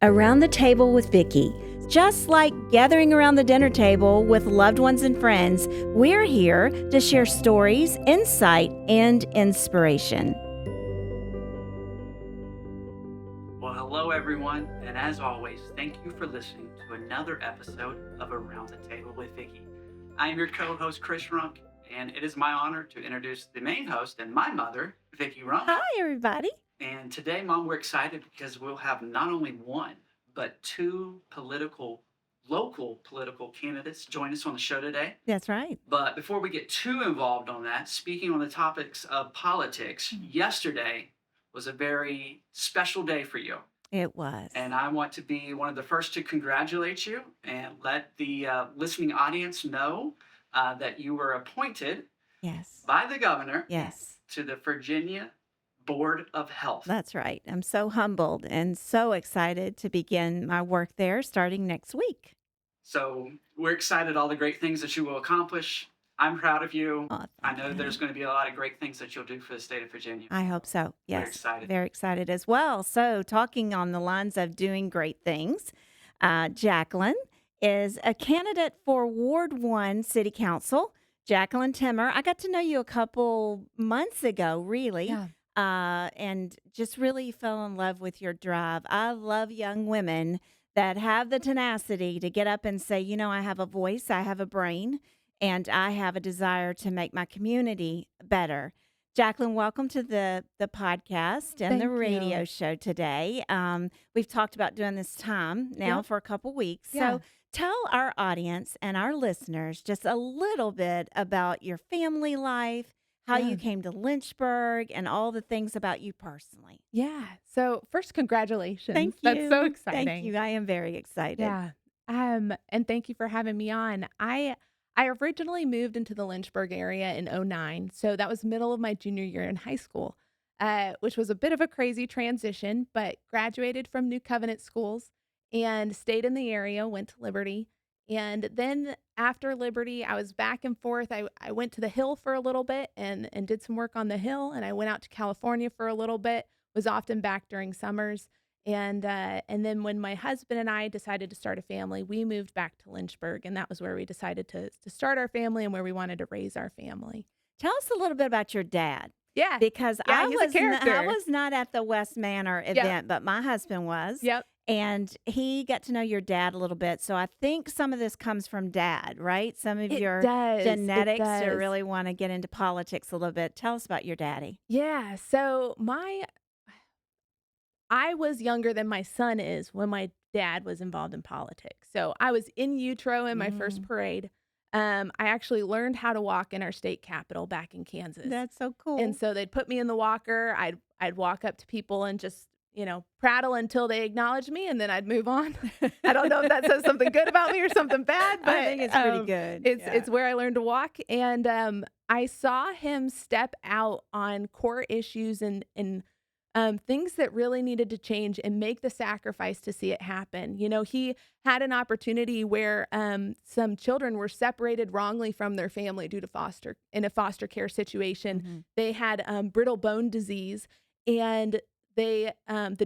Around the Table with Vickie. Just like gathering around the dinner table with loved ones and friends, we're here to share stories, insight, and inspiration. Well, hello everyone, and as always, thank you for listening to another episode of Around the Table with Vickie. I am your co-host, Chris Runk, and it is my honor to introduce the main host and my mother, Vickie Runk. Hi, everybody. And today, Mom, we're excited because we'll have not only one, but two local political candidates join us on the show today. That's right. But before we get too involved on that, speaking on the topics of politics, yesterday was a very special day for you. It was. And I want to be one of the first to congratulate you and let the listening audience know that you were appointed by the governor to the Virginia Board of Health. That's right. I'm so humbled and so excited to begin my work there starting next week. So we're excited all the great things that you will accomplish. I'm proud of you. Oh, I know there's going to be a lot of great things that you'll do for the state of Virginia. I hope so. Yes. We're excited. Very excited as well. So talking on the lines of doing great things, Jacqueline is a candidate for Ward 1 City Council. Jacqueline Timmer, I got to know you a couple months ago, really. Yeah. And just really fell in love with your drive. I love young women that have the tenacity to get up and say, you know, I have a voice, I have a brain, and I have a desire to make my community better. Jacqueline, welcome to the podcast and the radio show today. We've talked about doing this time now for a couple weeks. Yeah. So tell our audience and our listeners just a little bit about your family life, how you came to Lynchburg, and all the things about you personally. Yeah. So first, congratulations. Thank you. That's so exciting. Thank you. I am very excited. Yeah. And thank you for having me on. I originally moved into the Lynchburg area in 2009. So that was middle of my junior year in high school, which was a bit of a crazy transition, but graduated from New Covenant schools and stayed in the area, went to Liberty. And then after Liberty, I was back and forth. I went to the Hill for a little bit and did some work on the Hill. And I went out to California for a little bit, was often back during summers. And then when my husband and I decided to start a family, we moved back to Lynchburg. And that was where we decided to start our family and where we wanted to raise our family. Tell us a little bit about your dad. Yeah. Because he's a character. I was not at the West Manor event, but my husband was. Yep. And he got to know your dad a little bit. So I think some of this comes from dad, right? Some of your genetics to really want to get into politics a little bit. Tell us about your daddy. Yeah. So I was younger than my son is when my dad was involved in politics. So I was in utero in my first parade. I actually learned how to walk in our state capitol back in Kansas. That's so cool. And so they'd put me in the walker. I'd walk up to people and just, prattle until they acknowledge me, and then I'd move on. I don't know if that says something good about me or something bad, but I think it's pretty good. It's where I learned to walk. And I saw him step out on core issues and things that really needed to change and make the sacrifice to see it happen. He had an opportunity where some children were separated wrongly from their family due to in a foster care situation. Mm-hmm. They had brittle bone disease, and the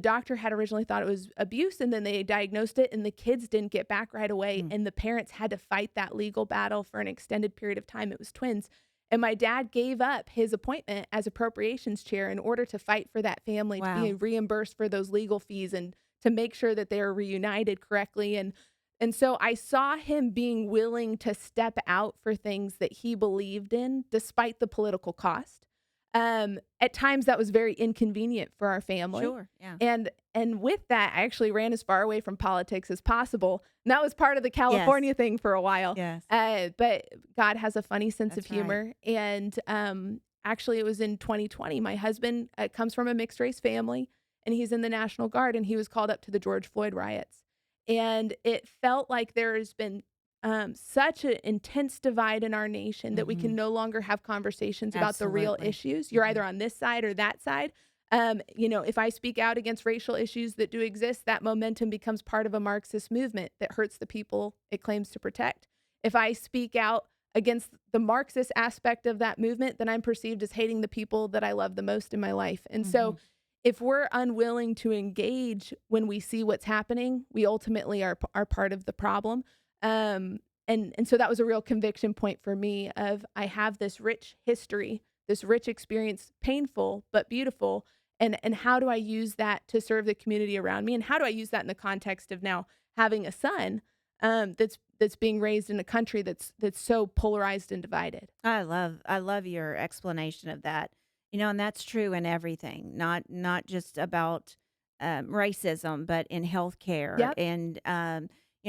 doctor had originally thought it was abuse, and then they diagnosed it, and the kids didn't get back right away. And the parents had to fight that legal battle for an extended period of time. It was twins. And my dad gave up his appointment as appropriations chair in order to fight for that family to be reimbursed for those legal fees and to make sure that they were reunited correctly. And so I saw him being willing to step out for things that he believed in, despite the political cost. At times that was very inconvenient for our family. Sure, yeah. And with that, I actually ran as far away from politics as possible. And that was part of the California thing for a while. Yes. But God has a funny sense of humor. Right. And actually, it was in 2020. My husband comes from a mixed race family, and he's in the National Guard, and he was called up to the George Floyd riots. And it felt like there has been such an intense divide in our nation that we can no longer have conversations about the real issues. You're either on this side or that side. If I speak out against racial issues that do exist, that momentum becomes part of a Marxist movement that hurts the people it claims to protect. If I speak out against the Marxist aspect of that movement, then I'm perceived as hating the people that I love the most in my life. And so if we're unwilling to engage when we see what's happening, we ultimately are part of the problem. And so that was a real conviction point for me of I have this rich history, this rich experience, painful but beautiful. And how do I use that to serve the community around me? And how do I use that in the context of now having a son that's being raised in a country that's so polarized and divided? I love your explanation of that. And that's true in everything, not just about racism, but in healthcare Yep. and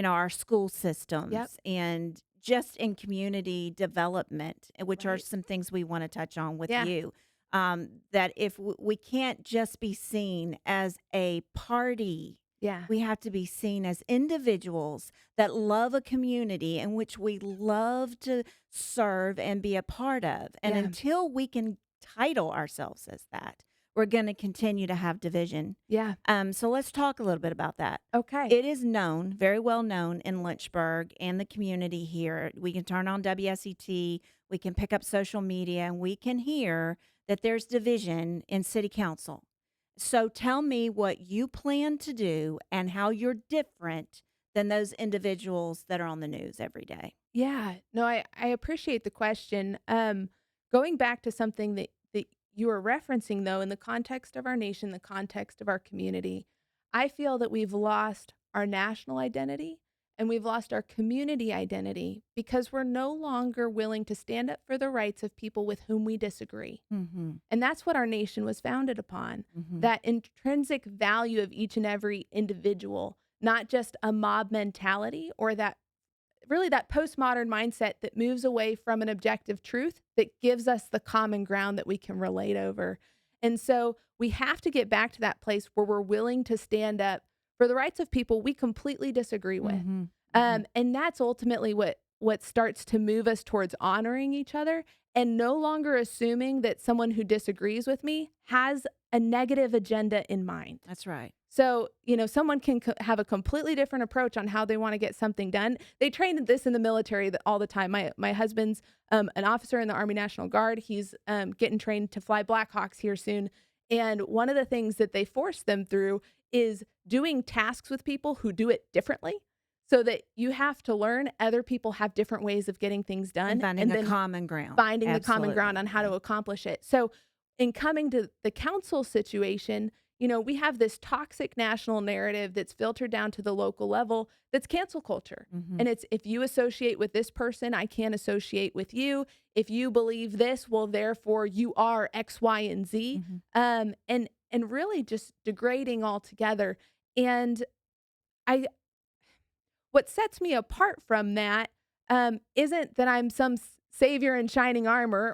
our school Yep. systems and just in community development, which are Right. some things we want to touch on with Yeah. you. That if we can't just be seen as a party, Yeah. we have to be seen as individuals that love a community in which we love to serve and be a part of. And Yeah. until we can title ourselves as that, we're going to continue to have division. Yeah. So let's talk a little bit about that. Okay. It is known, very well known in Lynchburg and the community here. We can turn on WSET, we can pick up social media, and we can hear that there's division in city council. So tell me what you plan to do and how you're different than those individuals that are on the news every day. Yeah. No, I appreciate the question. Going back to something that you were referencing though, in the context of our nation, the context of our community, I feel that we've lost our national identity and we've lost our community identity because we're no longer willing to stand up for the rights of people with whom we disagree. Mhm. And that's what our nation was founded upon, Mhm. that intrinsic value of each and every individual, not just a mob mentality or that really that postmodern mindset that moves away from an objective truth that gives us the common ground that we can relate over. And so we have to get back to that place where we're willing to stand up for the rights of people we completely disagree with. Mhm. Mhm. And that's ultimately what starts to move us towards honoring each other and no longer assuming that someone who disagrees with me has a negative agenda in mind. That's right. So, someone can have a completely different approach on how they want to get something done. They train this in the military all the time. My husband's an officer in the Army National Guard. He's getting trained to fly Blackhawks here soon. And one of the things that they force them through is doing tasks with people who do it differently so that you have to learn other people have different ways of getting things And done finding and a then common ground. finding the common ground Absolutely. on how Yeah. to accomplish it. So, in coming to the council situation, we have this toxic national narrative that's filtered down to the local level that's cancel culture. Mhm. And it's if you associate with this person, I can't associate with you. If you believe this, well, therefore you are X, Y, and Z. Mhm. And really just degrading altogether. And I what sets me apart from that, isn't that I'm some savior in shining armor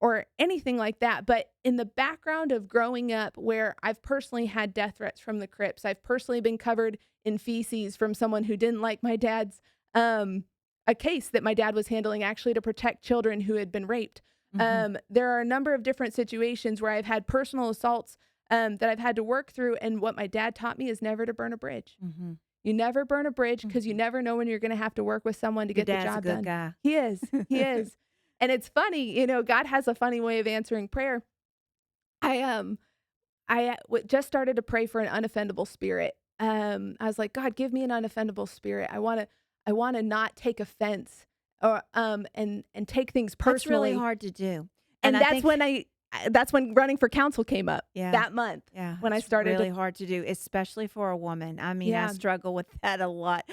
or anything like that, but in the background of growing up where I've personally had death threats from the Crips, I've personally been covered in feces from someone who didn't like my dad's, a case that my dad was handling actually to protect children who had been raped. Mhm. There are a number of different situations where I've had personal assaults that I've had to work through, and what my dad taught me is never to burn a bridge. Mhm. You never burn a bridge because you Mhm. never know when you're gonna have to work with someone to Your get the dad's a job good done. guy. He is, he is. And it's funny, God has a funny way of answering prayer. I, just started to pray for an unoffendable spirit. I was like, "God, give me an unoffendable spirit. I wanna not take offense or, and take things That's really personally." hard to do. And And I think that's when running for council came up yeah. that month Yeah, when I it's started to. really hard to do, especially for a woman. I mean, I Yeah, struggle with that a lot.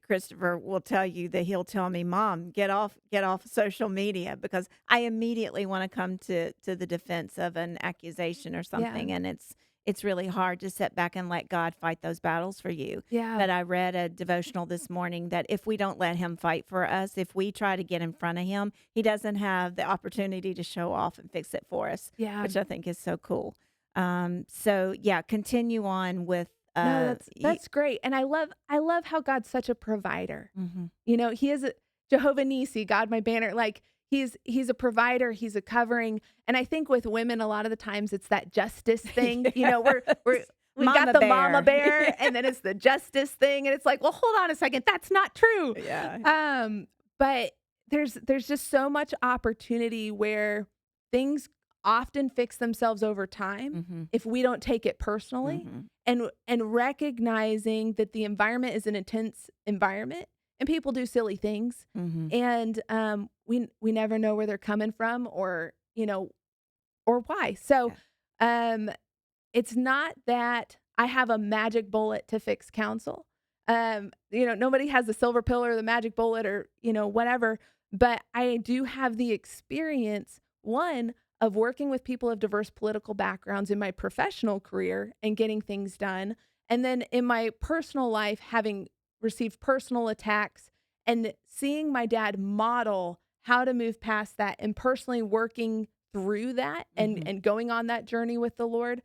Christopher will tell you that he'll tell me, "Mom, get off social media," because I immediately want to come to the defense of an accusation or yeah, something, and it's really hard to sit back and let God fight those battles for you. yeah, But I read a devotional this morning that if we don't let him fight for us, if we try to get in front of him, he doesn't have the opportunity to show off and fix it for us, yeah. which I think is so cool. So yeah, continue on with No, that's great, and I love how God's such a provider. mhm. He is a Jehovah Nissi, God my banner. Like he's a provider, he's a covering. And I think with women, a lot of the times it's that justice thing. Yes. We got Mama the mama bear. bear, and then it's the justice thing, and it's like, well, hold on a second, that's not true. Yeah. But there's just so much opportunity where things often fix themselves over time Mhm. if we don't take it personally, Mhm. and recognizing that the environment is an intense environment and people do silly things, Mhm. and we never know where they're coming from, or or why. So Yeah. um it's not that I have a magic bullet to fix council. Nobody has the silver pill or the magic bullet, or, whatever, but I do have the experience, one, of working with people of diverse political backgrounds in my professional career and getting things done. And then in my personal life, having received personal attacks and seeing my dad model how to move past that and personally working through that and Mhm. and going on that journey with the Lord.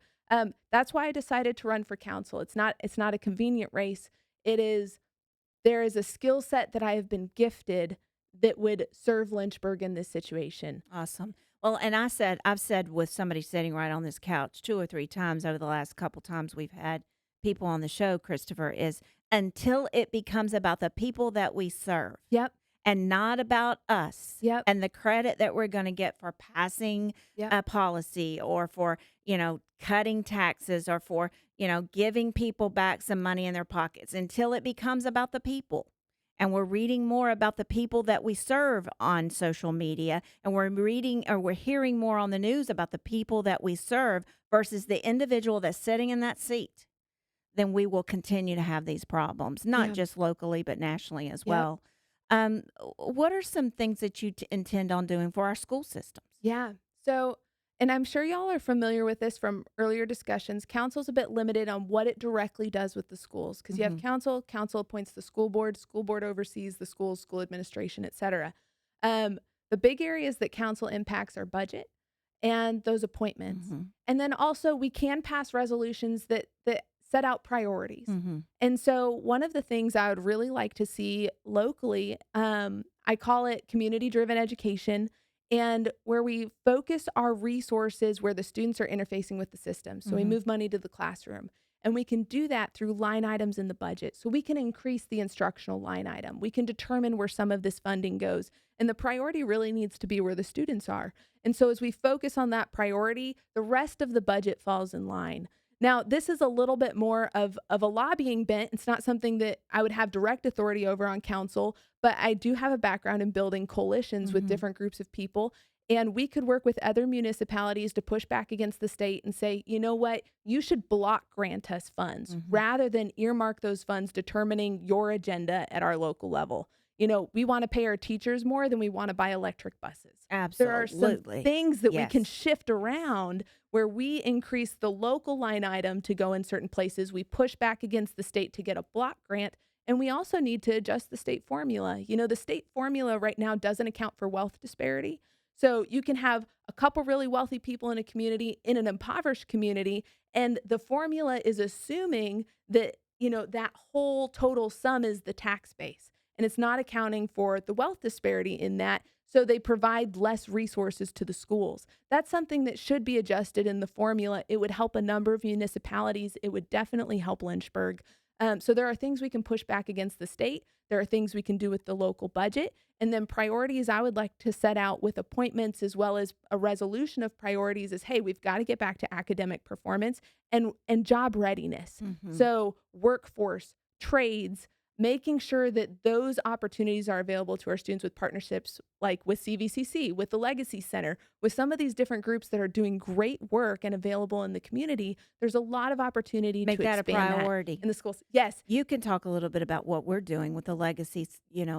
That's why I decided to run for council. It's not a convenient race. It is There is a skill set that I have been gifted that would serve Lynchburg in this situation. Awesome. Well, and I've said with somebody sitting right on this couch 2 or 3 times over the last couple times we've had people on the show, Christopher, is until it becomes about the people that we serve Yep. and not about us Yep. and the credit that we're going to get for passing Yep. a policy or for, cutting taxes or for, giving people back some money in their pockets until it becomes about the people. And we're reading more about the people that we serve on social media, and we're reading or we're hearing more on the news about the people that we serve versus the individual that's sitting in that seat, then we will continue to have these problems, not Yeah. just locally, but nationally as Yep. well. What are some things that you intend on doing for our school systems? Yeah. So, and I'm sure y'all are familiar with this from earlier discussions. Council's a bit limited on what it directly does with the schools, because you have Hmm. council appoints the school board oversees the schools, school administration, et cetera. Um, the big areas that council impacts are budget and those appointments. Hmm. And then also we can pass resolutions that set out priorities. Hmm. And so one of the things I would really like to see locally, I call it community driven education, and where we focus our resources where the students are interfacing with the system. So we Hmm. move money to the classroom. And we can do that through line items in the budget. So we can increase the instructional line item. We can determine where some of this funding goes. And the priority really needs to be where the students are. And so as we focus on that priority, the rest of the budget falls in line. Now, this is a little bit more of a lobbying bent. It's not something that I would have direct authority over on council, but I do have a background in building coalitions with Hmm. different groups of people. And we could work with other municipalities to push back against the state and say, you know what, you should block grant us funds Hmm. rather than earmark those funds determining your agenda at our local level. We want to pay our teachers more than we want to buy electric buses. There are some Absolutely. things that we can Yes. shift around where we increase the local line item to go in certain places. We push back against the state to get a block grant. And we also need to adjust the state formula. The state formula right now doesn't account for wealth disparity. So you can have a couple really wealthy people in a community in an impoverished community, and the formula is assuming that, that whole total sum is the tax base. And it's not accounting for the wealth disparity in that. So they provide less resources to the schools. That's something that should be adjusted in the formula. It would help a number of municipalities. It would definitely help Lynchburg. So there are things we can push back against the state. There are things we can do with the local budget. And then priorities I would like to set out with appointments, as well as a resolution of priorities, is, hey, we've got to get back to academic performance and job readiness. Hmm. So workforce, trades, making sure that those opportunities are available to our students with partnerships like with CVCC, with the Legacy Center, with some of these different groups that are doing great work and available in the community. There's a lot of opportunity Make to that a expand that priority. in the schools. Yes. You can talk a little bit about what we're doing with the legacy,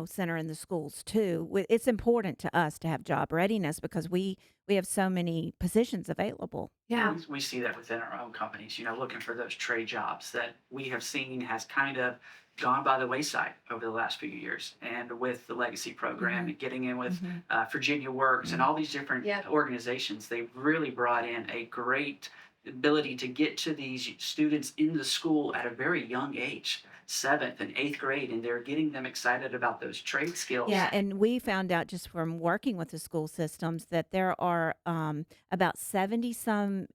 center in the schools too. It's important to us to have job readiness because we have so many positions available. Yeah. We see that within our own companies, looking for those trade jobs that we have seen has kind of gone by the wayside over the last few years. And with the legacy program Hmm. and getting in with Hmm. Virginia Works and Hmm. all these different Yeah. organizations, they've really brought in a great ability to get to these students in the school at a very young age, seventh and eighth grade, and they're getting them excited about those trade skills. Yeah, and we found out just from working with the school systems that there are about 70 some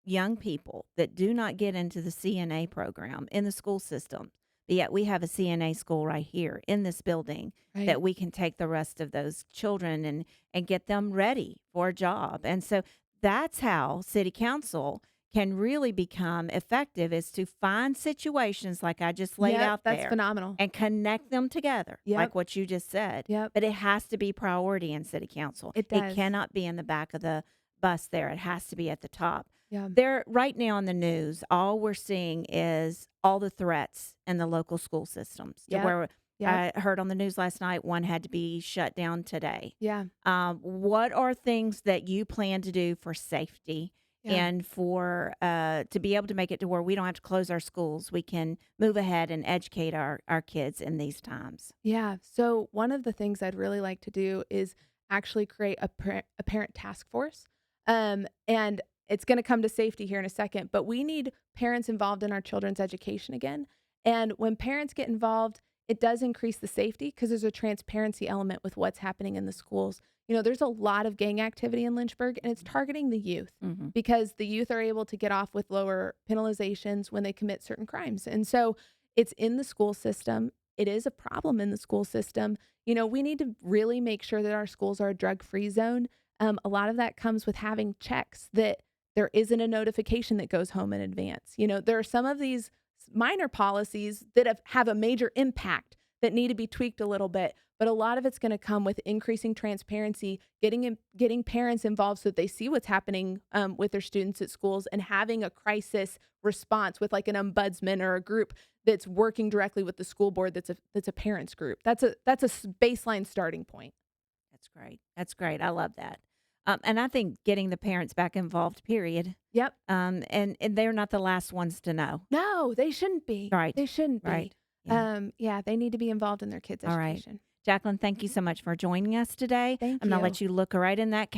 young people that do not get into the CNA program in the school system. But yet we have a CNA school right here in this building Right. that we can take the rest of those children and get them ready for a job. And so that's how city council can really become effective, is to find situations like I just laid Yep, out that's there phenomenal. and connect them together, Yep, like what you just said. yep, But it has to be priority in city council. it It does. cannot be in the back of the bus there. It has to be at the top. Yeah, There right now in the news, all we're seeing is all the threats in the local school systems to yep, where yep, I heard on the news last night one had to be shut down today. yeah, What are things that you plan to do for safety yeah. and for to be able to make it to where we don't have to close our schools? We can move ahead and educate our kids in these times. Yeah. So one of the things I'd really like to do is actually create a parent task force. And it's going to come to safety here in a second, but we need parents involved in our children's education again. And when parents get involved, it does increase the safety because there's a transparency element with what's happening in the schools. There's a lot of gang activity in Lynchburg and it's targeting the youth Hmm. because the youth are able to get off with lower penalizations when they commit certain crimes. And so it's in the school system. It is a problem in the school system. We need to really make sure that our schools are a drug-free zone. A lot of that comes with having checks that there isn't a notification that goes home in advance. There are some of these minor policies that have a major impact that need to be tweaked a little bit, but a lot of it's going to come with increasing transparency, getting parents involved so that they see what's happening with their students at schools, and having a crisis response with like an ombudsman or a group that's working directly with the school board that's a parents group. That's a baseline starting point. That's great. That's great. I love that. And I think getting the parents back involved, period. Yep. And they're not the last ones to know. No, they shouldn't be. Right. They shouldn't be. Right. Yeah. Yeah, they need to be involved in their kids' All right. education. Jacqueline, thank you so much for joining us today. Thank I'm going to you. let you look right in that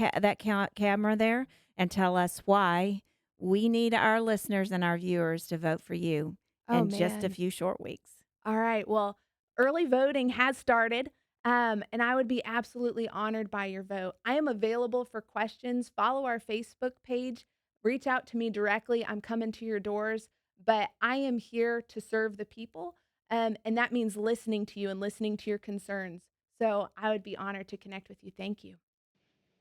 camera there and tell us why we need our listeners and our viewers to vote for you Oh in just a man. few short weeks. All right. Well, early voting has started, and I would be absolutely honored by your vote. I am available for questions. Follow our Facebook page. Reach out to me directly. I'm coming to your doors, but I am here to serve the people, and that means listening to you and listening to your concerns. So I would be honored to connect with you. Thank you.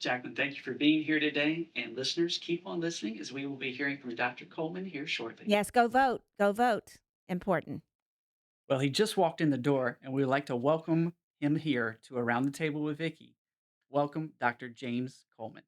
Jacqueline, thank you for being here today. And listeners, keep on listening as we will be hearing from Dr. Coleman here shortly. Yes, go vote. Go vote. Important. Well, he just walked in the door, and we would like to welcome him here to Around the Table with Vickie. Welcome, Dr. James Coleman.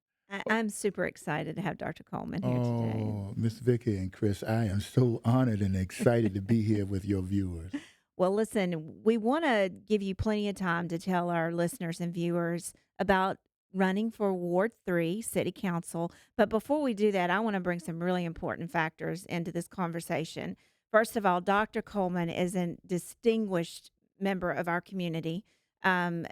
I'm super excited to have Dr. Coleman here today. Oh, Miss Vickie and Chris, I am so honored and excited to be here with your viewers. Well, listen, we want to give you plenty of time to tell our listeners and viewers about running for Ward 3 City Council. But before we do that, I want to bring some really important factors into this conversation. First of all, Dr. Coleman is a distinguished member of our community.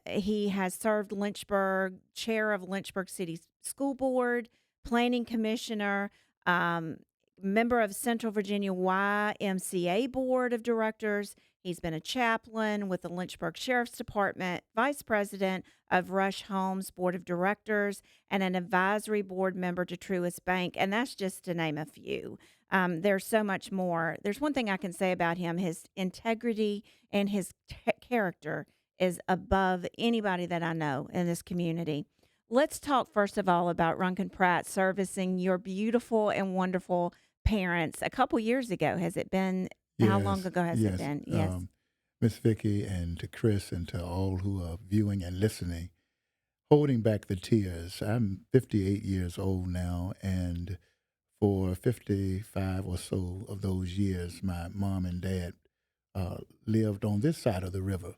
He has served Lynchburg, chair of Lynchburg City School Board, planning commissioner, um, member of Central Virginia YMCA Board of Directors. He's been a chaplain with the Lynchburg Sheriff's Department, vice president of Rush Homes Board of Directors, and an advisory board member to Truist Bank. And that's just to name a few. There's so much more. There's one thing I can say about him: his integrity and his character is above anybody that I know in this community. Let's talk first of all about Runkin Pratt servicing your beautiful and wonderful parents a couple years ago. Has it been? How long Yes, ago has it yes. been? Yes. Miss Vickie and to Chris and to all who are viewing and listening, holding back the tears. I'm 58 years old now, and for 55 or so of those years, my mom and dad lived on this side of the river.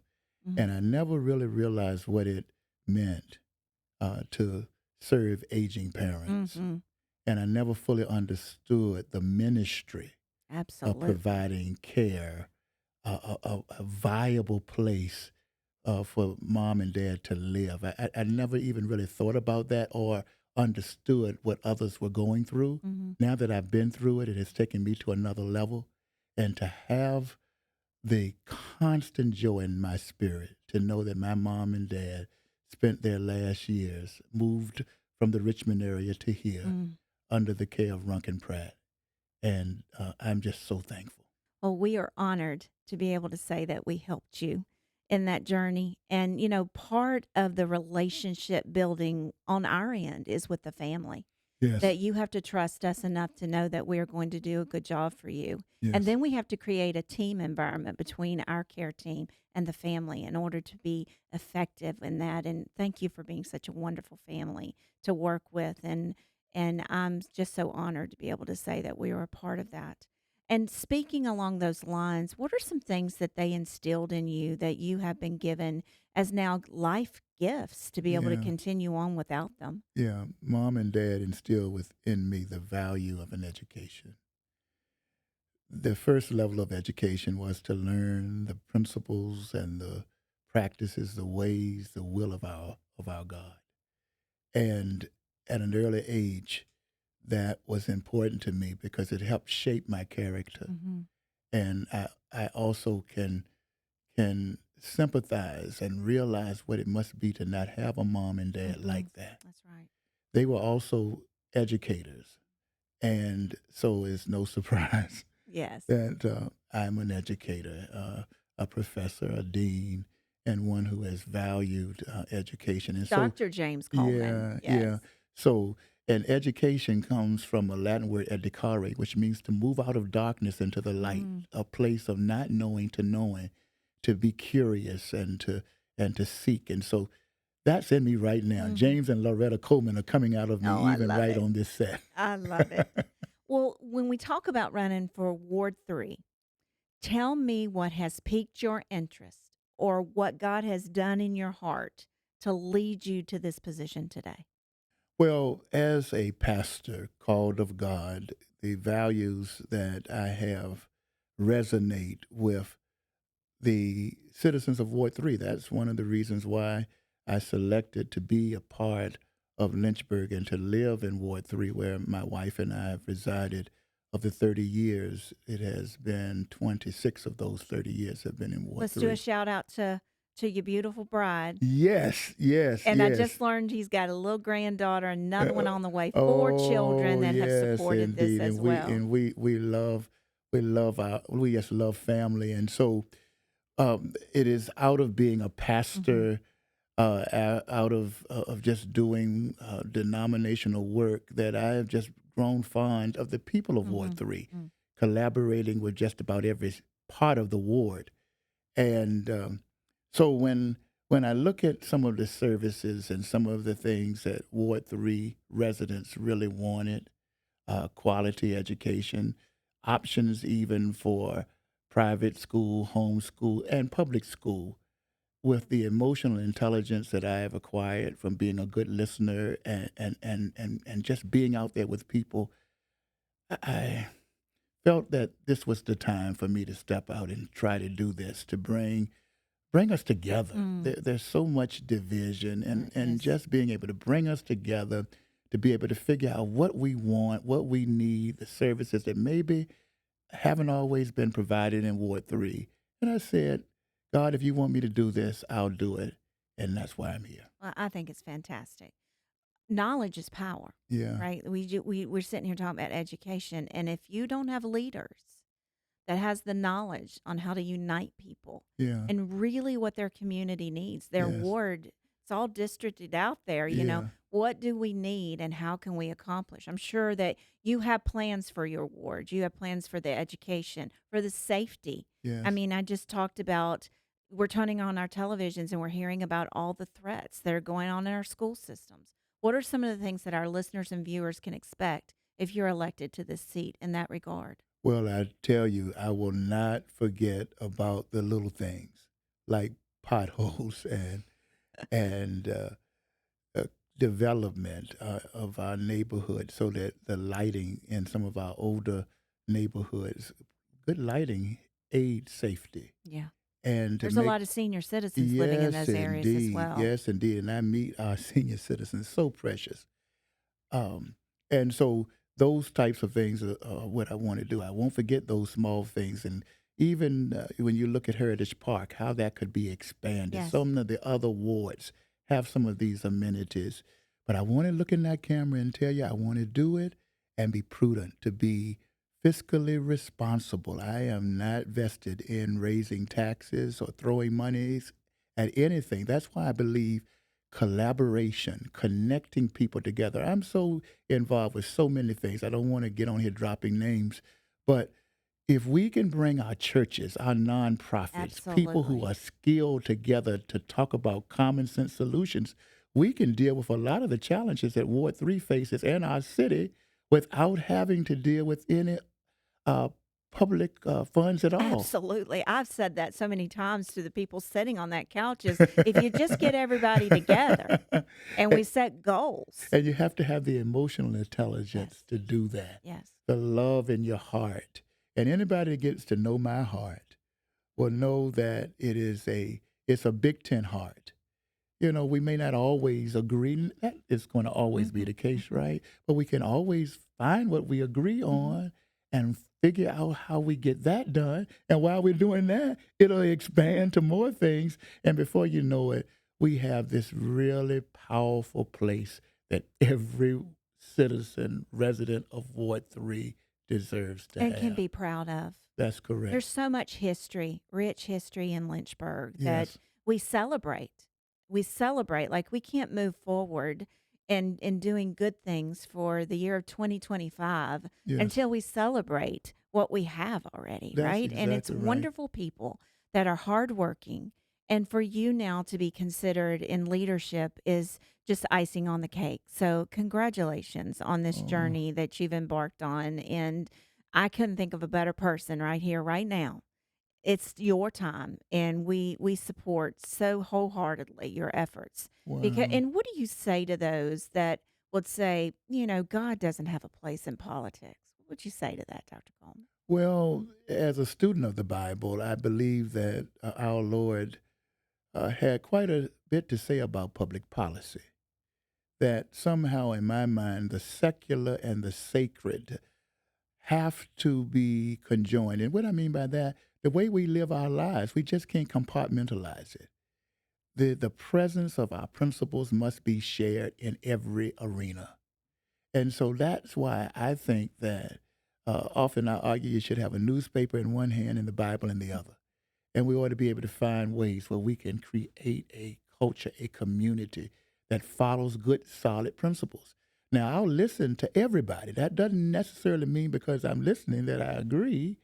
Mhm. And I never really realized what it meant to serve aging parents. Mhm. And I never fully understood the ministry of Absolutely. providing care, a viable place for mom and dad to live. I never even really thought about that or understood what others were going through. Mhm. Now that I've been through it, it has taken me to another level. And to have the constant joy in my spirit to know that my mom and dad spent their last years moved from the Richmond area to here Mm. under the care of Runkin Pratt. And I'm just so thankful. Well, we are honored to be able to say that we helped you in that journey. And, part of the relationship building on our end is with the family. Yes. that you have to trust us enough to know that we're going to do a good job for you. And Yes. then we have to create a team environment between our care team and the family in order to be effective in that. And thank you for being such a wonderful family to work with. And I'm just so honored to be able to say that we were a part of that. And speaking along those lines, what are some things that they instilled in you that you have been given as now life gifts to be able to Yeah. continue on without them? Yeah. Mom and dad instilled within me the value of an education. The first level of education was to learn the principles and the practices, the ways, the will of our God. And at an early age, that was important to me because it helped shape my character. Mhm. And I also can sympathize and realize what it must be to not have a mom and dad Mhm. like that. That's right. They were also educators. And so it's no surprise Yes. that I'm an educator, a professor, a dean, and one who has valued education. And so, Dr. James Coleman. yeah, Yes. yeah. So, and education comes from a Latin word educare, which means to move out of darkness into the light, Mm. a place of not knowing to knowing, to be curious and to seek. And so that's in me right now. Mhm. James and Loretta Coleman are coming out of me Oh, I even love right it. on this set. I love it. Well, when we talk about running for Ward 3, tell me what has piqued your interest or what God has done in your heart to lead you to this position today. Well, as a pastor called of God, the values that I have resonate with the citizens of Ward 3. That's one of the reasons why I selected to be a part of Lynchburg and to live in Ward 3, where my wife and I have resided. Of the 30 years, it has been 26 of those 30 years have been in Ward Let's do a 3. shout out to your beautiful bride. Yes, yes, And I yes. just learned he's got a little granddaughter, another one Uh, on the way, 4 children oh that have yes, supported this indeed, as and we well. and we just love family, and so it is out of being a Mhm. pastor, out of just doing denominational work that I have just grown fond of the people of Ward Mhm. Three, Mm. collaborating with just about every part of the ward, and so when I look at some of the services and some of the things that Ward 3 residents really wanted, quality education, options even for private school, homeschool, and public school, with the emotional intelligence that I have acquired from being a good listener and just being out there with people, I felt that this was the time for me to step out and try to do this, to bring us together. Mm. There's so much division, There and is. just being able to bring us together to be able to figure out what we want, what we need, the services that maybe haven't always been provided in Ward 3. And I said, God, if you want me to do this, I'll do it. And that's why I'm here. Well, I think it's fantastic. Knowledge is power, Yeah, right? We're sitting here talking about education, and if you don't have leaders that has the knowledge on how to unite people yeah, and really what their community needs, their yes, ward, it's all districted out there, yeah, what do we need and how can we accomplish? I'm sure that you have plans for your ward. You have plans for the education, for the safety. I yes. mean, I just talked about we're turning on our televisions and we're hearing about all the threats that are going on in our school systems. What are some of the things that our listeners and viewers can expect if you're elected to this seat in that regard? Well, I tell you, I will not forget about the little things like potholes and uh, development of our neighborhood so that the lighting in some of our older neighborhoods, good lighting aids safety. Yeah. And to There's a make, lot of senior citizens living in yes, those areas as indeed, well. yes, indeed. And I meet our senior citizens, so precious. Um, and so those types of things are what I want to do. I won't forget those small things. And even when you look at Heritage Park, how that could be expanded. Yes. Some of the other wards have some of these amenities. But I want to look in that camera and tell you I want to do it and be prudent, to be fiscally responsible. I am not vested in raising taxes or throwing monies at anything. That's why I believe collaboration, connecting people together. I'm so involved with so many things. I don't want to get on here dropping names, but if we can bring our churches, our nonprofits, people who Absolutely. are skilled together to talk about common sense solutions, we can deal with a lot of the challenges that Ward 3 faces in our city without having to deal with any uh, public funds at all. Absolutely. I've said that so many times to the people sitting on that couch is if you just get everybody together and we and, set goals. and you have to have the emotional Yes. intelligence to do that, Yes. the love in your heart. And anybody that gets to know my heart will know that it's a Big Ten heart. We may not always agree. That is going to always be Mhm. the case, Mhm. right? But we can always find what we agree Mhm. on and figure out how we get that done. And while we're doing that, it'll expand to more things. And before you know it, we have this really powerful place that every citizen, resident of Ward 3 deserves to And can have. be proud of. That's There's correct. so much history, rich history in Lynchburg that Yes. we celebrate. We celebrate like we can't move forward in doing good things for the year of 2025 Yes. until we celebrate what we have already, That's right? And it's exactly right. wonderful people that are hardworking. And for you now to be considered in leadership is just icing on the cake. So, congratulations on this Oh, journey that you've embarked on. And I couldn't think of a better person right here, right now. It's your time, and we support so wholeheartedly your efforts. Because, wow. and what do you say to those that would say, God doesn't have a place in politics? What would you say to that, Dr. Coleman? Well, as a student of the Bible, I believe that our Lord had quite a bit to say about public policy. That somehow, in my mind, the secular and the sacred have to be conjoined. And what I mean by that, the way we live our lives, we just can't compartmentalize it. The presence of our principles must be shared in every arena. And so that's why I think that often I argue you should have a newspaper in one hand and the Bible in the other. And we ought to be able to find ways where we can create a culture, a community that follows good, solid principles. Now, I'll listen to everybody. That doesn't necessarily mean because I'm listening that I agree.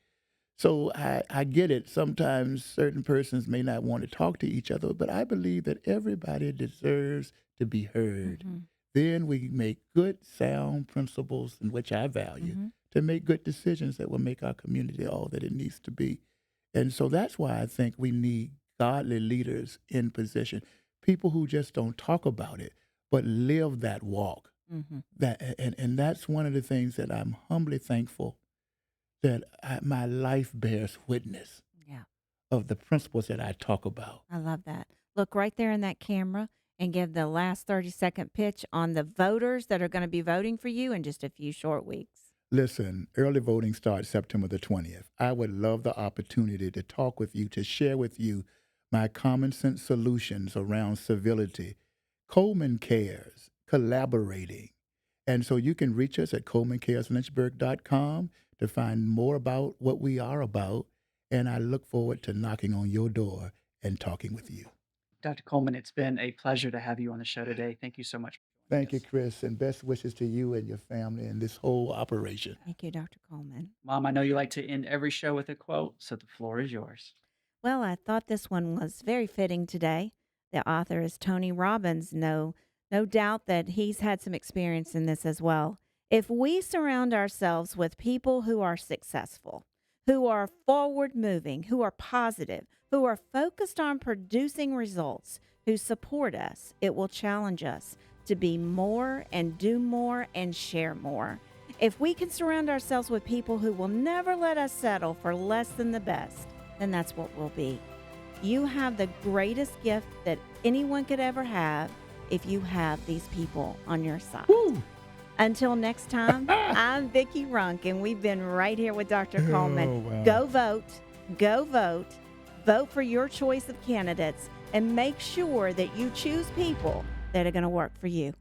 So I get it. Sometimes certain persons may not want to talk to each other, but I believe that everybody deserves to be heard. Mhm. Then we make good, sound principles, in which I value, Mhm. to make good decisions that will make our community all that it needs to be. And so that's why I think we need godly leaders in position, people who just don't talk about it, but live that walk. Mhm. And that's one of the things that I'm humbly thankful that my life bears witness Yeah. of the principles that I talk about. I love that. Look right there in that camera and give the last 30-second pitch on the voters that are going to be voting for you in just a few short weeks. Listen, early voting starts September the 20th. I would love the opportunity to talk with you, to share with you my common sense solutions around civility. Coleman Cares, collaborating. And so you can reach us at colemancareslynchburg.com to find more about what we are about. And I look forward to knocking on your door and talking with you. Dr. Coleman, it's been a pleasure to have you on the show today. Thank you so much for joining Thank you, us. Chris, and best wishes to you and your family and this whole operation. Thank you, Dr. Coleman. Mom, I know you like to end every show with a quote, so the floor is yours. Well, I thought this one was very fitting today. The author is Tony Robbins. No doubt that he's had some experience in this as well. If we surround ourselves with people who are successful, who are forward moving, who are positive, who are focused on producing results, who support us, it will challenge us to be more and do more and share more. If we can surround ourselves with people who will never let us settle for less than the best, then that's what we'll be. You have the greatest gift that anyone could ever have if you have these people on your side. Woo! Until next time, I'm Vickie Runk, and we've been right here with Dr. Coleman. Oh, wow. Go vote, go vote, vote for your choice of candidates, and make sure that you choose people that are going to work for you.